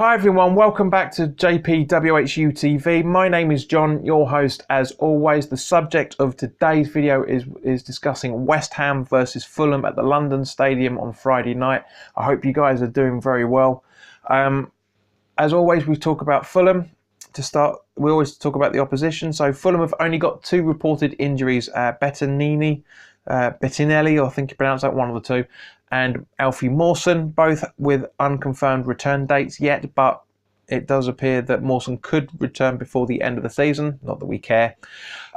Hi everyone, welcome back to JPWHUTV. My name is John, your host as always. The subject of today's video is discussing West Ham versus Fulham at the London Stadium on Friday night. I hope you guys are doing very well. As always, we talk about Fulham. To start, we always talk about the opposition. So Fulham have only got two reported injuries, Bettinelli, I think you pronounce that, one of the two, and Alfie Mawson, both with unconfirmed return dates yet, but it does appear that Mawson could return before the end of the season. Not that we care.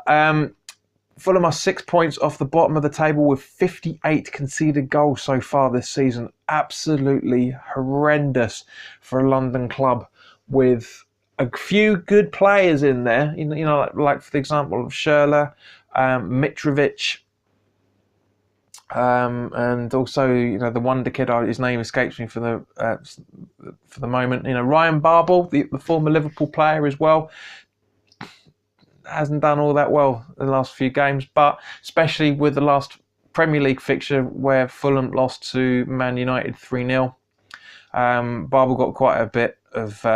Fulham are 6 points off the bottom of the table with 58 conceded goals so far this season. Absolutely horrendous for a London club with a few good players in there. You know, like for the example of Schürrle, Mitrovic, and also, you know, the wonder kid, his name escapes me for the moment. You know, Ryan Babel, the former Liverpool player as well, hasn't done all that well in the last few games, but especially with the last Premier League fixture where Fulham lost to Man United 3-0. Babel got quite a bit of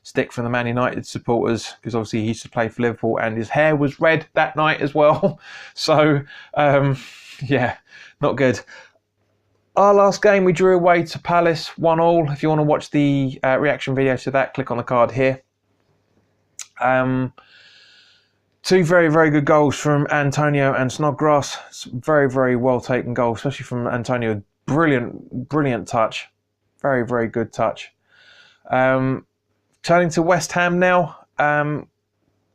stick from the Man United supporters because obviously he used to play for Liverpool and his hair was red that night as well. So, yeah, not good. Our last game, we drew away to Palace 1-1. If you want to watch the reaction video to that, click on the card here. Two very, very good goals from Antonio and Snodgrass. Very, very well taken goals, especially from Antonio. Brilliant, brilliant touch. Very, very good touch. Turning to West Ham now.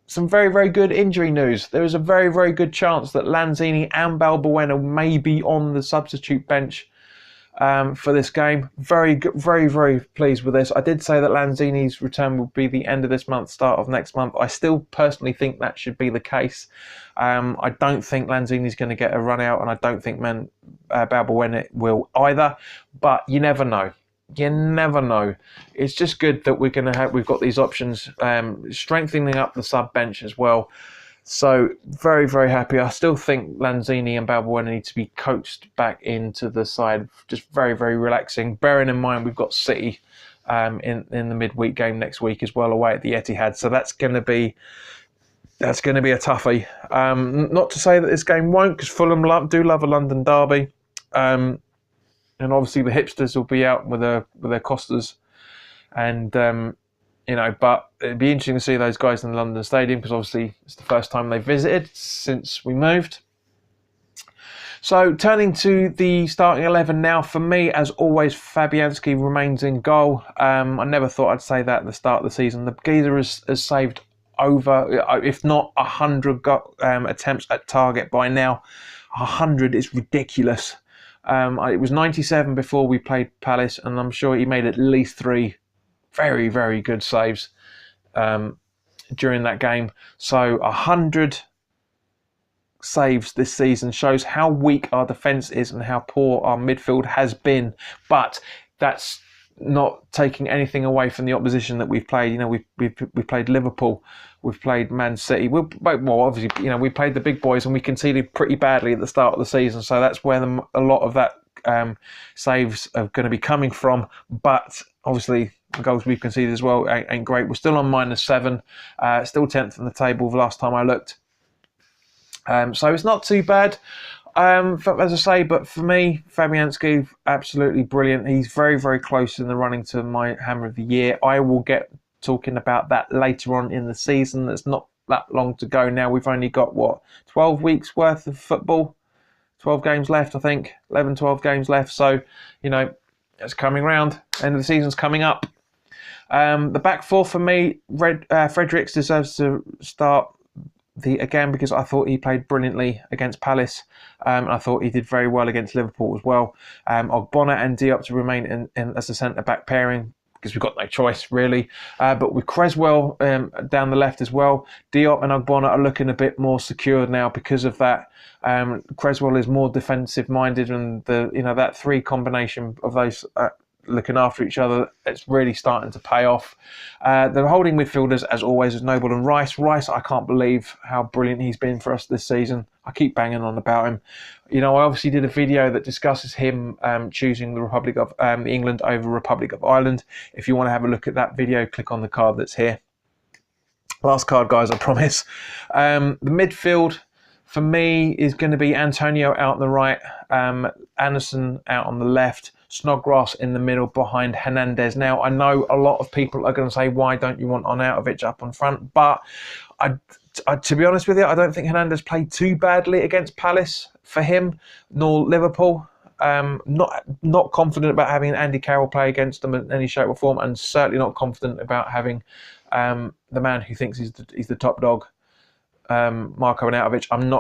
Some very, very good injury news. There is a very, very good chance that Lanzini and Balbuena may be on the substitute bench for this game. Very good, very, very pleased with this. I did say that Lanzini's return will be the end of this month, start of next month. I still personally think that should be the case. I don't think Lanzini's going to get a run out, and I don't think Balbuena will either. But you never know. You never know. It's just good that we've got these options, strengthening up the sub bench as well. So very, very happy. I still think Lanzini and Balbuena need to be coached back into the side. Just very, very relaxing. Bearing in mind we've got City in the midweek game next week as well, away at the Etihad. So that's going to be a toughie. Not to say that this game won't, because Fulham do love a London derby. And obviously the hipsters will be out with their Costas, and you know. But it'd be interesting to see those guys in the London Stadium because obviously it's the first time they visited since we moved. So turning to the starting 11 now, for me, as always, Fabianski remains in goal. I never thought I'd say that at the start of the season. The geezer has saved over, if not 100 attempts at target by now. 100 is ridiculous. It was 97 before we played Palace, and I'm sure he made at least 3 very, very good saves during that game. So 100 saves this season shows how weak our defence is and how poor our midfield has been. But that's not taking anything away from the opposition that we've played. You know, we've played Liverpool, we've played Man City. Well, obviously, you know, we played the big boys and we conceded pretty badly at the start of the season. So that's where a lot of that saves are going to be coming from. But obviously, the goals we've conceded as well ain't great. We're still on -7, still 10th in the table the last time I looked. So it's not too bad. As I say, but for me, Fabianski, absolutely brilliant. He's very, very close in the running to my Hammer of the Year. I will get talking about that later on in the season. There's not that long to go now. We've only got, 12 weeks worth of football? 12 games left, I think. 11, 12 games left. So, you know, it's coming round. End of the season's coming up. The back four for me, Fredericks deserves to start again because I thought he played brilliantly against Palace. I thought he did very well against Liverpool as well. Ogbonna and Diop to remain in as a centre-back pairing because we've got no choice really. But with Cresswell down the left as well, Diop and Ogbonna are looking a bit more secure now because of that. Cresswell is more defensive-minded, and that 3 combination of those looking after each other. It's really starting to pay off. The holding midfielders, as always, is Noble and Rice. Rice, I can't believe how brilliant he's been for us this season. I keep banging on about him. You know, I obviously did a video that discusses him choosing the Republic of England over Republic of Ireland. If you want to have a look at that video, click on the card that's here. Last card, guys, I promise. The midfield for me is going to be Antonio out on the right, Anderson out on the left, Snodgrass in the middle behind Hernandez. Now, I know a lot of people are going to say, why don't you want Arnautovic up on front? But to be honest with you, I don't think Hernandez played too badly against Palace for him, nor Liverpool. Not confident about having Andy Carroll play against them in any shape or form, and certainly not confident about having the man who thinks he's the top dog, Marko Arnautovic. I'm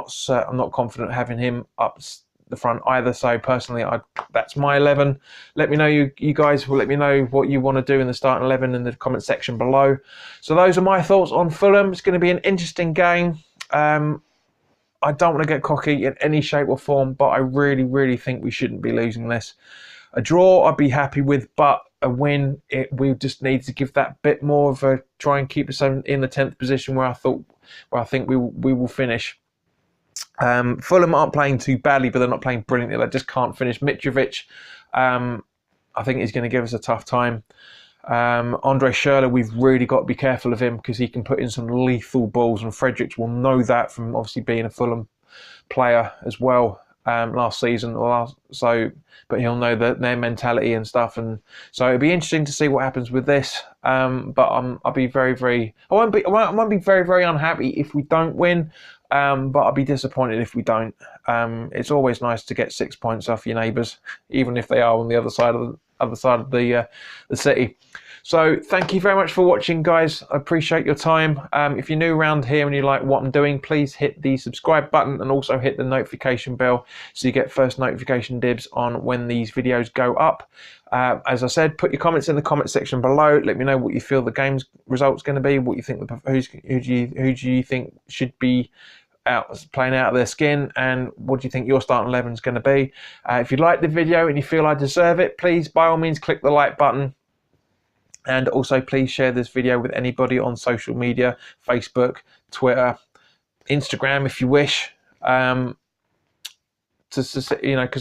not confident having him up the front either. So personally, that's my 11. Let me know, you guys will let me know what you want to do in the starting 11 in the comment section below. So those are my thoughts on Fulham. It's going to be an interesting game. I don't want to get cocky in any shape or form, but I really, really think we shouldn't be losing this. A draw I'd be happy with, but a win, we just need to give that bit more of a try and keep us in the 10th position where I think we will finish. Fulham aren't playing too badly, but they're not playing brilliantly. They just can't finish. Mitrovic, I think he's going to give us a tough time. Andre Schürrle, we've really got to be careful of him because he can put in some lethal balls, and Fredericks will know that from obviously being a Fulham player as well last season. But he'll know their mentality and stuff, and so it'll be interesting to see what happens with this. But I'll be I won't be very unhappy if we don't win. But I'll be disappointed if we don't. It's always nice to get 6 points off your neighbours, even if they are on the other side of the city. So thank you very much for watching, guys. I appreciate your time. If you're new around here and you like what I'm doing, please hit the subscribe button and also hit the notification bell so you get first notification dibs on when these videos go up. As I said, put your comments in the comment section below. Let me know what you feel the game's result's going to be. What you think who do you think should be playing out of their skin, and what do you think your starting 11 is going to be? If you like the video and you feel I deserve it, please by all means click the like button, and also please share this video with anybody on social media, Facebook, Twitter, Instagram if you wish, because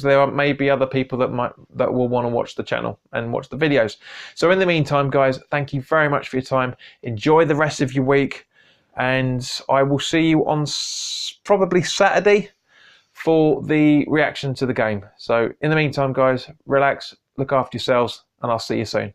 there may be other people that will want to watch the channel and watch the videos. So in the meantime, guys, thank you very much for your time. Enjoy the rest of your week, and I will see you on probably Saturday for the reaction to the game. So in the meantime, guys, relax, look after yourselves, and I'll see you soon.